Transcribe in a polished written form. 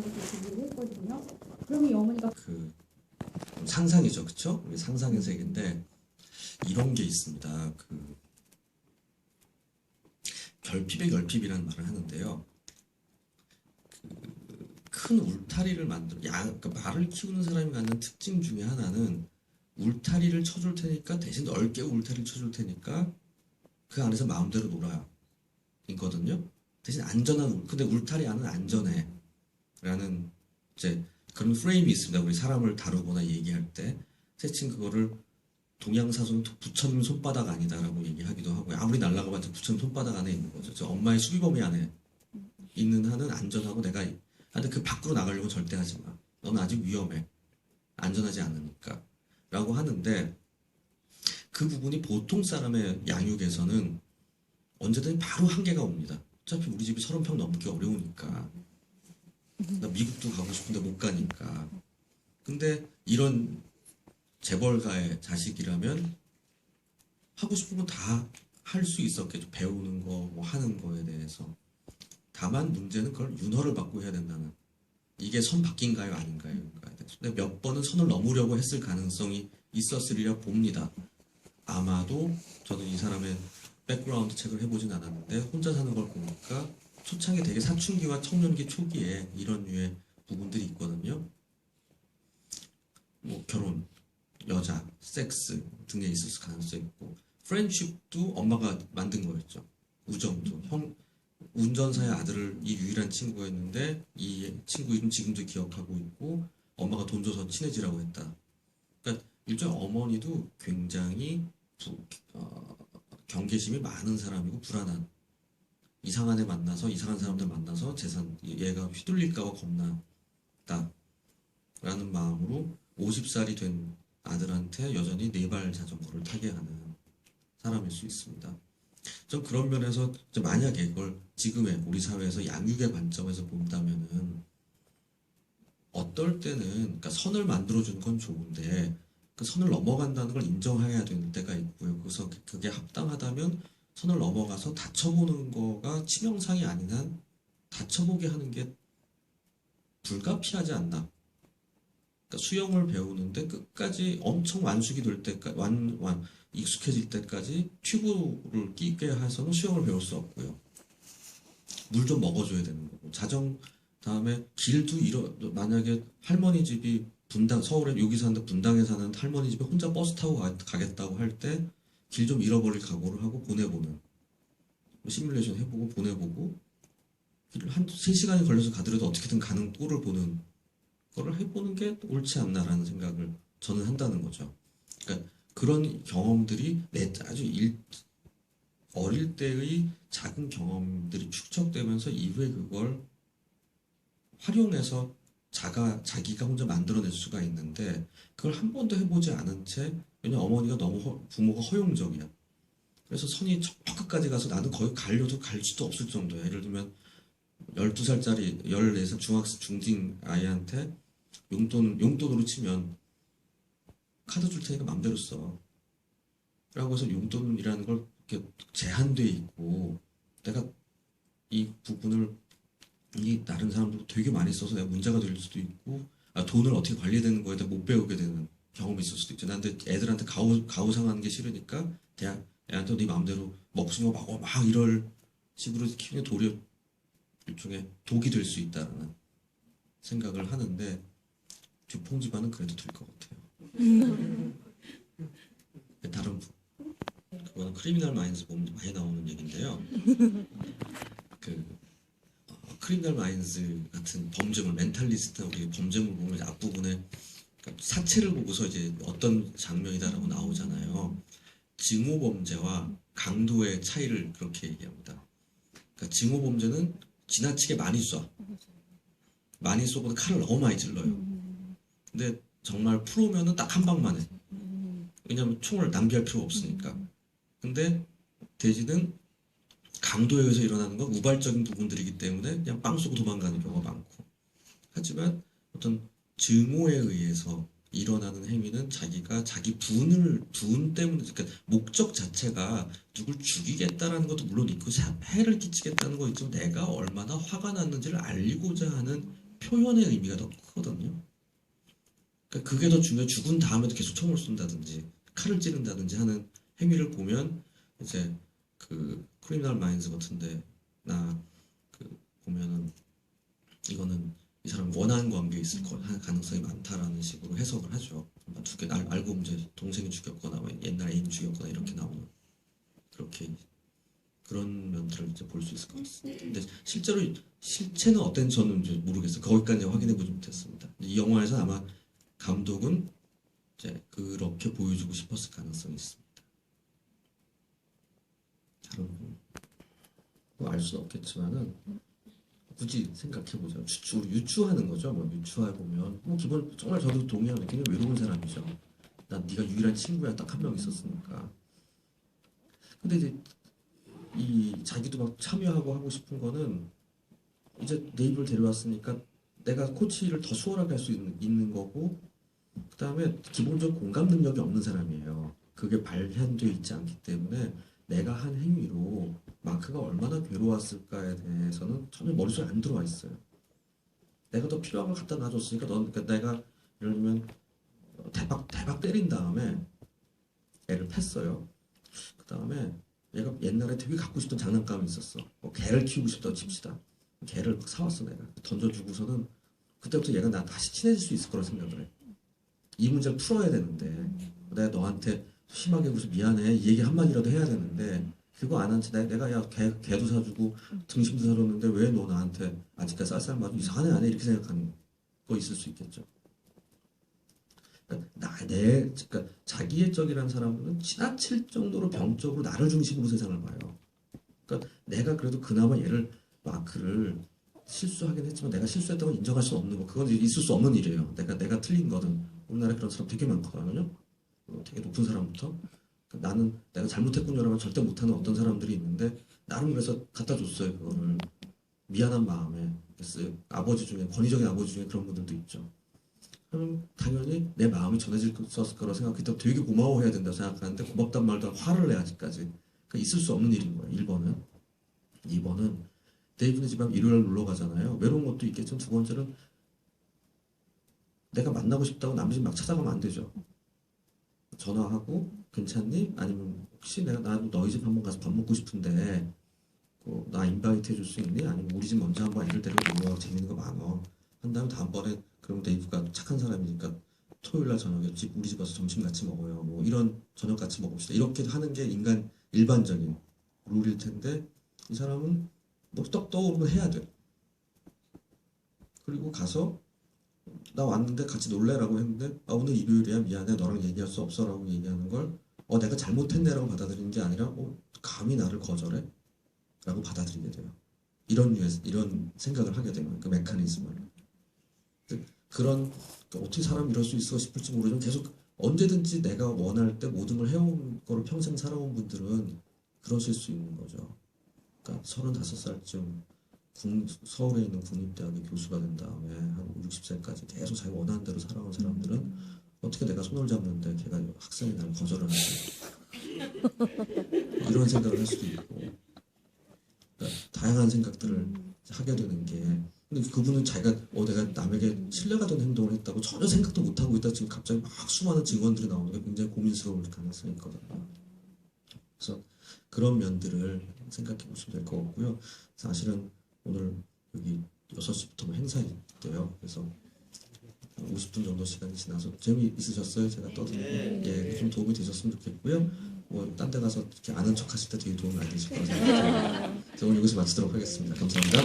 저렇게 얘기를 했거든요. 그러면 이 어머니가 상상이죠, 그쵸? 상상의 세계인데 이런 게 있습니다. 결핍의 결핍이라는 말을 하는데요. 큰 울타리를 그러니까 말을 키우는 사람이 갖는 특징 중에 하나는 울타리를 쳐줄 테니까 대신 넓게 울타리를 쳐줄 테니까 그 안에서 마음대로 놀아야 있거든요. 대신 근데 울타리 안은 안전해 라는 이제 그런 프레임이 있습니다. 우리 사람을 다루거나 얘기할 때 대신 그거를 동양사전 부처님 손바닥 아니다라고 얘기하기도 하고요. 아무리 날아가봤자 부처님 손바닥 안에 있는 거죠. 저 엄마의 수비범위 안에 있는 한은 안전하고 근데 그 밖으로 나가려고 절대 하지 마. 너는 아직 위험해. 안전하지 않으니까. 라고 하는데 그 부분이 보통 사람의 양육에서는 언제든 바로 한계가 옵니다. 어차피 우리 집이 30평 넘기 어려우니까. 나 미국도 가고 싶은데 못 가니까. 근데 이런 재벌가의 자식이라면 하고 싶은 거 다 할 수 있었겠죠. 배우는 거, 뭐 하는 거에 대해서. 다만 문제는 그걸 윤허를 받고 해야 된다는. 이게 선 바뀐가요, 아닌가요? 근데 몇 번은 선을 넘으려고 했을 가능성이 있었으리라 봅니다. 아마도 저는 이 사람의 백그라운드 책을 해보진 않았는데 혼자 사는 걸 보니까 초창기 되게 사춘기와 청년기 초기에 이런 류의 부분들이 있거든요. 뭐 결혼, 여자, 섹스 등에 있을 가능성이 있고 프렌드십도 엄마가 만든 거였죠. 우정도. 운전사의 아들이 유일한 친구였는데 이 친구 이름 지금도 기억하고 있고 엄마가 돈 줘서 친해지라고 했다. 그러니까 일종의 어머니도 굉장히 경계심이 많은 사람이고 불안한 이상한 애 만나서 이상한 사람들 만나서 얘가 휘둘릴까봐 겁나다 라는 마음으로 50살이 된 아들한테 여전히 4발 자전거를 타게 하는 사람일 수 있습니다. 좀 그런 면에서 만약에 그걸 지금의 우리 사회에서 양육의 관점에서 본다면은 어떨 때는 그러니까 선을 만들어주는 건 좋은데 그 선을 넘어간다는 걸 인정해야 되는 때가 있고요. 그래서 그게 합당하다면 선을 넘어가서 다쳐보는 거가 치명상이 아닌 한 다쳐보게 하는 게 불가피하지 않나. 그러니까 수영을 배우는데 끝까지 엄청 완숙이 될 때까지 익숙해질 때까지 튜브를 끼게 해서는 수영을 배울 수 없고요. 물 좀 먹어줘야 되는 거고. 다음에 길도 만약에 할머니 집이 서울에 여기 사는데 분당에 사는 할머니 집에 혼자 버스 타고 가겠다고 할 때 길 좀 잃어버릴 각오를 하고 보내보는. 시뮬레이션 해보고 보내보고 한 3시간이 걸려서 가더라도 어떻게든 가는 꼴을 보는 거를 해보는 게 옳지 않나라는 생각을 저는 한다는 거죠. 그러니까 그런 경험들이 아주 어릴 때의 작은 경험들이 축적되면서 이후에 그걸 활용해서 자기가 혼자 만들어낼 수가 있는데 그걸 한 번도 해보지 않은 채 왜냐면 어머니가 너무 부모가 허용적이야. 그래서 선이 저 끝까지 가서 나는 거기 가려도 갈 수도 없을 정도야. 예를 들면 12살짜리 14살 중딩 아이한테 용돈으로 치면 카드 줄 테니까 맘대로 써. 라고 해서 용돈이라는 걸 이렇게 제한돼 있고 내가 이 부분을 다른 사람들 되게 많이 써서 내가 문제가 될 수도 있고 돈을 어떻게 관리되는 거에 대해 못 배우게 되는 경험이 있을 수도 있죠. 근데 애들한테 가오상하는 게 싫으니까 애한테 네 마음대로 먹으면 먹어 막 이럴 식으로 키우는 도리어 일종의 독이 될 수 있다는 생각을 하는데 듀퐁 집안은 그래도 될 것 같아요. 다른 그거는 크리미널 마인즈 보면 많이 나오는 얘기인데요. 크리미널 마인즈 같은 범죄물 멘탈리스트 우리 범죄물 보면 앞부분에 사체를 보고서 이제 어떤 장면이다라고 나오잖아요. 증오 범죄와 강도의 차이를 그렇게 얘기합니다. 그러니까 증오 범죄는 지나치게 많이 쏴. 많이 쏘고는 칼을 너무 많이 찔러요. 근데 정말 프로면은 딱 한 방만 해. 왜냐면 총을 낭비할 필요가 없으니까. 근데 돼지는 강도에 의해서 일어나는 건 우발적인 부분들이기 때문에 그냥 빵 쏘고 도망가는 경우가 많고. 하지만 어떤 증오에 의해서 일어나는 행위는 자기가 자기 분을 때문에 그러니까 목적 자체가 누굴 죽이겠다라는 것도 물론 있고 해를 끼치겠다는 거 있지만 내가 얼마나 화가 났는지를 알리고자 하는 표현의 의미가 더 크거든요. 그러니까 그게 더 중요해. 죽은 다음에도 계속 총을 쏜다든지 칼을 찌른다든지 하는 행위를 보면 이제 그 크리미널 마인즈 같은데 나 그 보면은 이거는 이 사람 원한 관계에 있을 가능성이 많다라는 식으로 해석을 하죠. 두 개 알고 보면 이제 동생이 죽였거나 뭐 옛날 애인 죽였거나 이렇게 나오는 그렇게 그런 면들을 이제 볼 수 있을 것 같습니다. 근데 실제로 실체는 어땠는지 저는 이제 모르겠어요. 거기까지 확인해 보지 못했습니다. 이 영화에서 아마 감독은 이제 그렇게 보여주고 싶었을 가능성이 있습니다. 다른 알 수는 없겠지만은 굳이 생각해보자. 유추하는 거죠. 뭐 유추해 보면 뭐 기본 정말 저도 동의하는 게 굉장히 외로운 사람이죠. 난 네가 유일한 친구야 딱 한 명 있었으니까. 근데 이제 이 자기도 막 참여하고 하고 싶은 거는 이제 네이버를 데려왔으니까 내가 코치를 더 수월하게 할 수 있는 거고 그 다음에 기본적 공감 능력이 없는 사람이에요. 그게 발현되어 있지 않기 때문에 내가 한 행위로 마크가 얼마나 괴로웠을까에 대해서는 전혀 머릿속에 안 들어와 있어요. 내가 더 필요한 걸 갖다 놔줬으니까 그러니까 내가 예를 들면 대박 때린 다음에 애를 팼어요. 그 다음에 얘가 옛날에 되게 갖고 싶던 장난감이 있었어. 뭐 개를 키우고 싶다고 칩시다. 개를 막 사왔어 내가. 던져주고서는 그때부터 얘가 나 다시 친해질 수 있을 거라 생각을 해. 이 문제를 풀어야 되는데 내가 너한테 심하게 그래서 미안해 이 얘기 한마디라도 해야 되는데 그거 안 한 채 내가 야 개도 사주고 등심도 사줬는데 왜 너 나한테 아직까지 쌀쌀맞고 이상하네 안 해 이렇게 생각하는 거 있을 수 있겠죠. 그러니까 자기애적이라는 사람은 지나칠 정도로 병적으로 나를 중심으로 세상을 봐요. 그러니까 내가 그래도 그나마 얘를 마크를 실수하긴 했지만 내가 실수했다고 인정할 수 없는 거 그건 있을 수 없는 일이에요. 내가 틀린 거든 우리나라에 그런 사람 되게 많거든요. 되게 높은 사람부터 그러니까 나는 내가 잘못했군요라면 절대 못하는 어떤 사람들이 있는데 나름 그래서 갖다 줬어요. 그거를 미안한 마음에 아버지 중에 권위적인 아버지 중에 그런 분들도 있죠. 그럼 당연히 내 마음이 전해질 거라고 생각했기 때문에 되게 고마워해야 된다고 생각하는데 고맙단 말도 화를 내 아직까지. 그러니까 있을 수 없는 일인 거예요. 1번은. 2번은 데이브네 집에 일요일 놀러 가잖아요. 외로운 것도 있겠지만 두 번째는 내가 만나고 싶다고 남집 막 찾아가면 안 되죠. 전화하고 괜찮니? 아니면 혹시 나도 너희 집 한번 가서 밥 먹고 싶은데 나 인바이트 해줄 수 있니? 아니면 우리 집 먼저 한번 애들 데리고 놀러 가고 재밌는 거 많어. 한 다음에 다음번에 그럼 데이브가 착한 사람이니까 토요일날 저녁에 우리 집 와서 점심 같이 먹어요. 뭐 이런 저녁 같이 먹읍시다. 이렇게 하는 게 인간 일반적인 룰일 텐데 이 사람은 뭐 떡 떠오르면 해야 돼. 그리고 가서 나 왔는데 같이 놀래라고 했는데 오늘 일요일이야 미안해 너랑 얘기할 수 없어 라고 얘기하는 걸 내가 잘못했네 라고 받아들이는 게 아니라 감히 나를 거절해? 라고 받아들이게 돼요. 이런 생각을 하게 되는 그 메커니즘을. 그런 어떻게 사람이 이럴 수 있어 싶을지 모르지만 계속 언제든지 내가 원할 때 모든 걸 해온 거를 평생 살아온 분들은 그러실 수 있는 거죠. 그러니까 35살쯤 서울에 있는 국립대학의 교수가 된 다음에 한 60세까지 계속 자기 원하는 대로 살아온 사람들은 어떻게 내가 손을 잡는데 걔가 학생이 나를 거절을 하지 이런 생각을 할 수도 있고 그러니까 다양한 생각들을 하게 되는 게 근데 그분은 자기가 내가 남에게 신뢰가던 행동을 했다고 전혀 생각도 못하고 있다 지금 갑자기 막 수많은 증언들이 나오는 게 굉장히 고민스러울 가능성이 있거든요. 그래서 그런 면들을 생각해 보시면 될 것 같고요. 사실은 오늘 여기 6시부터 행사 있대요. 그래서 50분 정도 시간이 지나서 재미있으셨어요? 제가 떠드는 게 좀 도움이 되셨으면 좋겠고요. 뭐 딴 데 가서 이렇게 아는 척 하실 때 되게 도움이 많이 되실 거라 생각합니다. 그래서 오늘 여기서 마치도록 하겠습니다. 감사합니다.